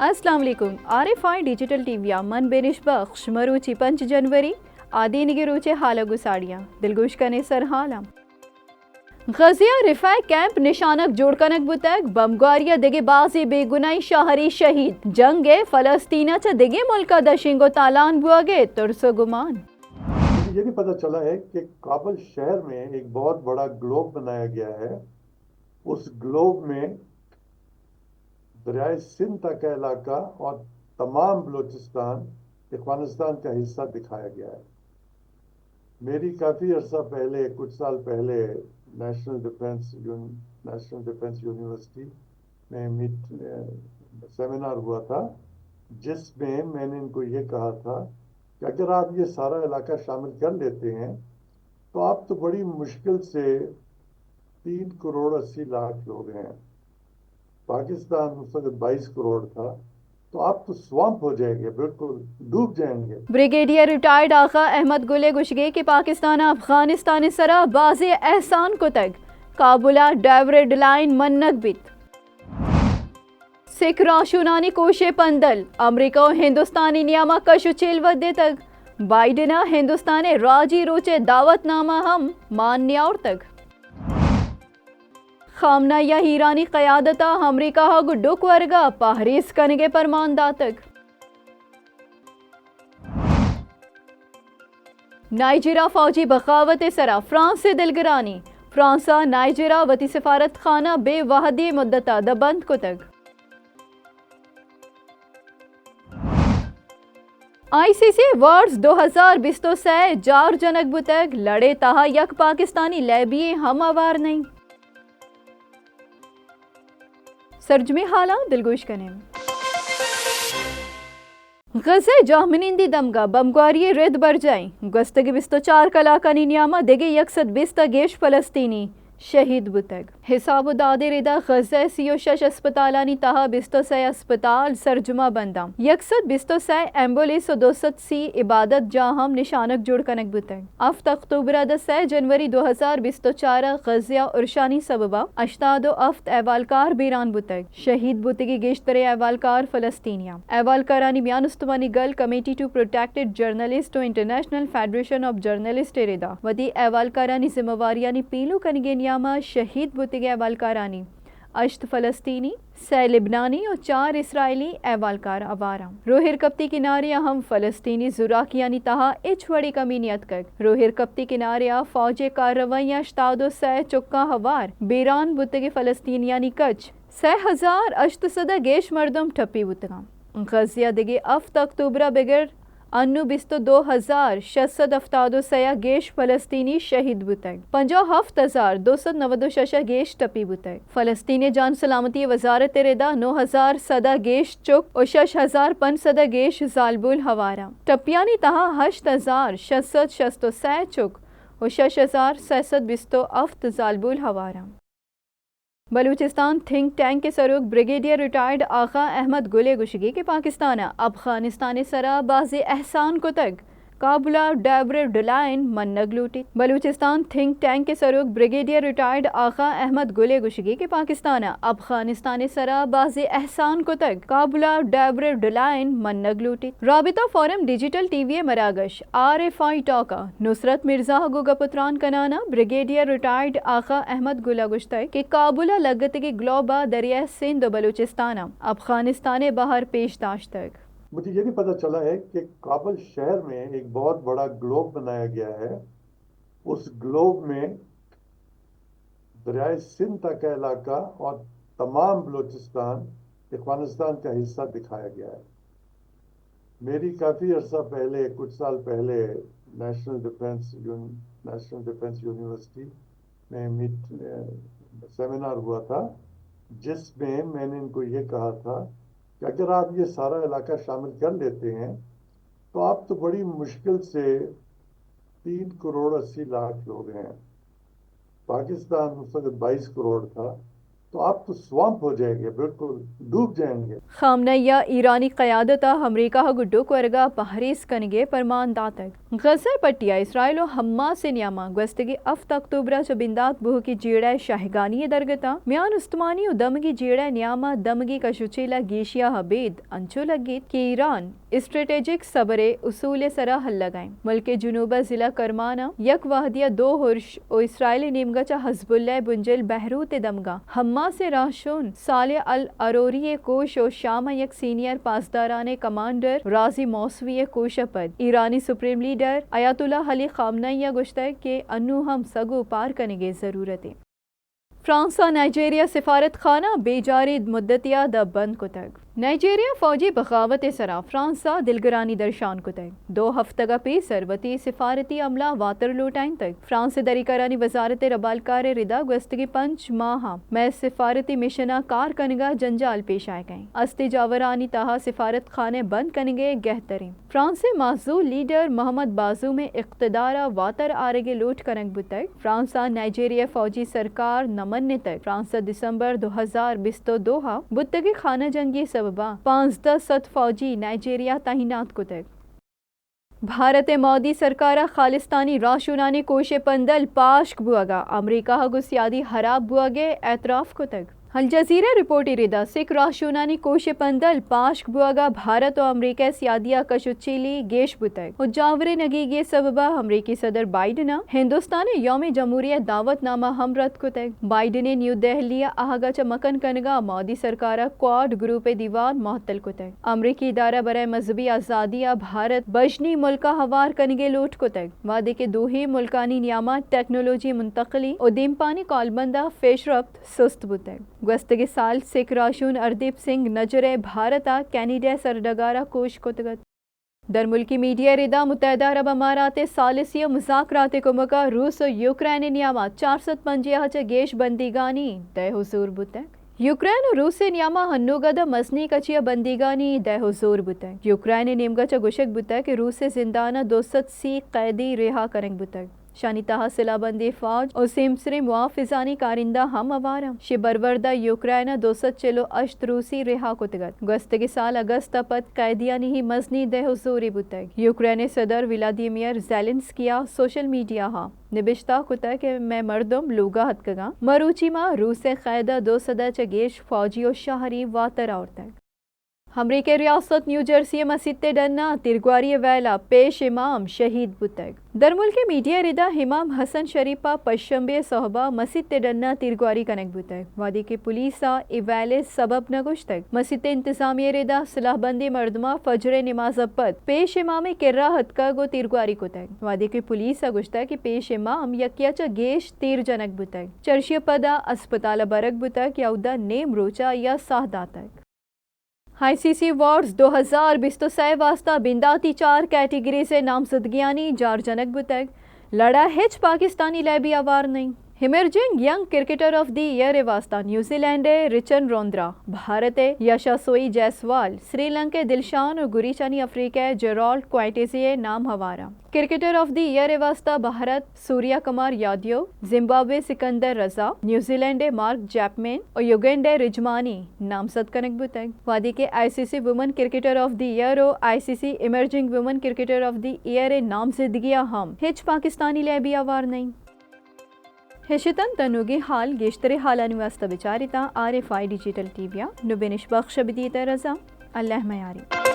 अस्सलाम वालेकुम RFI digital टीविया मन बेनिश बख्श मरूची 5 जनवरी आदीनिगे रोचे हाला गुसाड़ियाँ दिलगोश कने सरहाला गजिया रिफाई कैंप निशानक जोड़कनक बुतक बमगारिया दिगे बाजी बेगुनाई शाहरी शहीद जंगे फलस्तीना च दिगे मुल्का दशिंगो तालान बुआगे तुरसो गुमान। ये भी पता चला है कि काबुल शहर में एक बहुत बड़ा ग्लोब बनाया गया है। उस ग्लोब में दरियाए सिंध तक का इलाका और तमाम बलूचिस्तान अफगानिस्तान का हिस्सा दिखाया गया है। मेरी काफ़ी अर्सा पहले, कुछ साल पहले नेशनल डिफेंस यूनिवर्सिटी में सेमिनार हुआ था, जिसमें मैंने इनको ये कहा था कि अगर आप ये सारा इलाका शामिल कर लेते हैं तो आप तो बड़ी मुश्किल से 3 करोड़ 80 लाख लोग हैं। पाकिस्तान उस वक्त 22 करोड़ था, तो आप तो स्वाम्प हो जाएंगे, बिल्कुल डूब जाएंगे। ब्रिगेडियर रिटायर्ड आका अहमद गुले गुशगे कि पाकिस्तान अफगानिस्तान सरा बाजे एहसान को तक काबुला डावरेड लाइन मन्नक बित सिख राशुनानी कोशे पंदल अमरीका और हिंदुस्तानी नियामा कशु चिलवदे तक बाइडेना हिंदुस्तानी राजी रोचे दावतनामा हम मान्य और तक खामना या ईरानी क़यादता अमरीका हगु डुक वर्गा पहरीस कनगे परमानदा तक नाइजीरा फौजी बगावत सरा फ्रांस से दिलगरानी फ्रांसा नाइजीरा वती सिफारत खाना बेवहदी मुद्दता दबंद को तक ICC वर्ड्स 2020 से जार जनक बुतक लड़े तहा यक पाकिस्तानी लैबिये हम आवार नहीं सरजमी हाला दिलगोश कने गज़े जाहमिनिंदी दमगा बमगारी रेद बर जाए गस्तगी 24 कलाकानी नियामा देगे 120 गेश फलस्तीनी शहीद बुतग हिसाब दादे रेदा गज़े सियो शश अस्पतालानी तहा 26 अस्पताल सरजुमा बंदाम 120 एम्बुलेंस 200 इबादत जाहम निशानक जुड़ कनक बुतग अफ्त अक्टूबर 10 जनवरी 2024 गज़िया उर्शानी सबबा अश्तादो अफ्त एवालकार बीरान बुतग शहीद बुतगी गेश्तरे एवालकार फलस्तीनिया एवालकारानी बयान उस्तमानी गल कमेटी टू प्रोटेक्टेड जर्नलिस्ट और इंटरनेशनल फेडरेशन ऑफ जर्नलिस्ट रेदा वदी एवालकारानी जिम्मेवारियानी पीलू कनगे शहीद बुतगे एवालकारानी अश्त फलस्तीनी से लिबनानी और 4 इसराइली एवालकार अवारा रोहिर कप्ती किनारे हम फलस्तीनी जुराकियानी तहा इछवड़ी कमीनियत कर रोहिर कप्ती किनारे फौजे कार्रवाइयां श्तादो से चुक्का हवार बीरान बुतगे फलस्तीनियानी कच से हजार अश्त सदा गेश मर्दम ठप्पी बुतगा गजिया दिगे अफ्त अक्टूबरा बिगर अन्नु बिस्तो 2600 अफ्तादो सया गेश फलस्तीनी शहीद बुतग 57,296 गेश टपी बुतग फलस्तीनी जान सलामती वजारत रेदा 9,000 सदा गेश चुक और 6,500 गेश जालबुल हवारा टपियानी तहा 8,600 चुक और 6,600 अफ्त जालबुल हवारा बलूचिस्तान थिंक टैंक के सरूक ब्रिगेडियर रिटायर्ड आका अहमद गुले गुशगी के पाकिस्तान अफगानिस्तान सरा बाज़े एहसान को तक काबुला डावरेड लाइन मन्नग लूटी बलूचिस्तान थिंक टैंक के सरूक ब्रिगेडियर रिटायर्ड आका अहमद गुले गुशगी के पाकिस्तान अफगानिस्तान सरा बाज़े एहसान को तक काबुला डावरेड लाइन मन्नग लूटी राबिता फोरम डिजिटल टीवी मरागश RFI टॉका नुसरत मिर्जा गुगपुत्रान कनाना ब्रिगेडियर रिटायर्ड आका अहमद गुला गुश्ता के काबुला लगत के ग्लोबा दरिया सिंध बलूचिस्तान अफगानिस्तान बाहर पेशदाश तक मुझे ये भी पता चला है कि काबुल शहर में एक बहुत बड़ा ग्लोब बनाया गया है। उस ग्लोब में दरियाए सिंध तक का इलाका और तमाम बलूचिस्तान अफगानिस्तान का हिस्सा दिखाया गया है। मेरी काफ़ी अर्सा पहले, कुछ साल पहले नेशनल डिफेंस यूनिवर्सिटी में सेमिनार हुआ था, जिसमें मैंने इनको ये कहा था कि अगर आप ये सारा इलाका शामिल कर लेते हैं तो आप तो बड़ी मुश्किल से 3 करोड़ 80 लाख लोग हैं। पाकिस्तान उस वक्त 22 करोड़ था, تو آپ تو سوامپ ہو جائیں گے، بالکل ڈوب جائیں گے۔ خامنہ یا ایرانی قیادت امریکہ گڈو کو ارگا پہریز کنگے پرمان داتک غزہ پٹیا اسرائیل و حماس سے نیاما گوستگی افت اکتوبرہ چبندات بہو کی جیڑے شاہگانی درگتا میان استمانی و دمگی جیڑے نیاما دمگی کشوچیلا گیشیا حبید انچو لگیت کہ ایران اسٹریٹجک صبرے اصول سرا حل لگائیں ملک جنوبہ ضلع کرمانہ یک واحدیہ دو ہرش و اسرائیلی نیمگچہ حزب اللہ بنجل بہروت دمگا حماس سے راشون صالح العروری کوش و شام یک سینئر پاسداران کمانڈر راضی موسوی کوش پد ایرانی سپریم لیڈر آیت اللہ علی خامنہ گشتہ کہ انو ہم سگو پار کرنے کی ضرورت ہے۔ فرانسا نائجیریا سفارت خانہ بے جاری مدتیا دا بند کتگ نائجیریا فوجی بغاوت سرا فرانسا دلگرانی درشان کتگ 2 ہفتہ پیسر وتی سفارتی عملہ واتر لوٹائن تک فرانس دری کرانی وزارت ربالکار ردا گوستگی 5 ماہ میں سفارتی مشنہ کار کنگا جنجال پیش آئے گئیں استی جاورانی تہا سفارت خانے بند کنگے گہترین فرانسی معزول لیڈر محمد بازو میں اقتدارہ واتر آرگے لوٹ کنگ بتگ فرانسا نائجیریا فوجی سرکار نمن تک فرانس دسمبر 2022 بتگی خانہ جنگی سببا 1500 فوجی نائجیریا تعینات کو تک بھارت مودی سرکارہ خالستانی راشونانی کوش پندل پاشک بوگا امریکہ گو سیادی حراب بوگے اعتراف کو تک الجزیرہ رپورٹی ردا سکھ راشونانی کوش پندل پاشک بوگا بھارت و امریکہ سیادیہ کشوچیلی گیش بتگ و جاورے نگیگی سببا امریکی صدر بائیڈن ہندوستان یوم جمہوریہ دعوت نامہ ہم رد کو تگ بائیڈن نیو دہلی آہگا چمکن کنگا مودی سرکارہ کواد گروپ دیوان معطل کو تگ امریکی ادارہ برائے مذہبی آزادی بھارت بجنی ملکہ ہوار کنگے لوٹ کو تگ وعدے کے دوہی ملکانی نیامات ٹیکنالوجی منتقلی و دیم پانی کالبندہ پیش رفت سست بتگ گوستگی سال سکھ راشون اردیپ سنگھ نجرے بھارتا کینیڈا سردگارہ کوش کتگت در ملکی میڈیا ردا متحدہ عرب امارات ثالثی مذاکرات کمکا روس و یوکرین نیامات 450 گیش بندیگانی دے حضور بتگ یوکرین و روس نیاما ہنوگد مزنی کچیا بندیگانی دے حضور بتگ یوکرین نیمگا گوشک بتگ کہ روس زندانہ 230 قیدی رہا کرنگ بتگ شانی تہا سلا بندی فوج اور سیمسری محافظانی کارندہ ہم اوارم شی بروردہ یوکرین 248 روسی رہا کتگت گوستگی سال اگست پت قیدیانی ہی مزنی دے حضوری بتگ یوکرین صدر ولادیمیر زیلنسکیا سوشل میڈیا ہاں نبشتہ کتا کہ میں مردم لوگا ہتکگا مروچی ماں روس قیدہ 200 چگیش فوجی و شہری واتر آورتگ امریکی ریاست نیو جرسی مسیط ڈنا ترگواری ویلا پیش امام شہید بتگ در ملک میڈیا ردا امام حسن شریفہ پشمبے صحبہ مسیط ڈنا ترگواری کنک بتگ وادی کے پولیسا ایویلے سبب نگوشتگ مسیط انتظامیہ ردا صلاح بندی مردمہ فجر نماز پد پیش امام کرہ ہتکا گو ترگواری کتگ وادی کے پولیسا گوشتا کہ پیش امام یکیا چا گیش تیر جنک بتگ چرشی پدا اسپتال برک بتگ یاودا نیم روچا یا ساہ داتگ آئی سی سی وارڈز 2023 واسطہ بنداتی 4 کیٹیگری سے نامزدگیانی جار جنک بتگ لڑا ہچ پاکستانی لیبی آوار نہیں emerging young cricketer of the year واسطہ نیوزی لینڈ رچن روندرا بھارت یشاسوئی جیسوال سری لنکا دلشان اور گریچانی افریقہ جیرالڈ کوائٹیزی نام ہوارا کرکٹر آف دی ایئر واسطہ Bharat Suryakumar Yadav Zimbabwe Sikandar Raza New Zealand Mark Chapman اور یوگینڈا رجمانی نامزد کنک بتگ وادی کے I C C women cricketer of the year اور I C C emerging women cricketer of the year نامزدگیاں ہم ہچ پاکستانی لیبی آوار نہیں ہشتن تنوگی حال گیشتر حالانی واسطہ بچاریتا RFI ڈیجیٹل ٹی ویا نبینش بخش بدیتا رضا اللہ میاری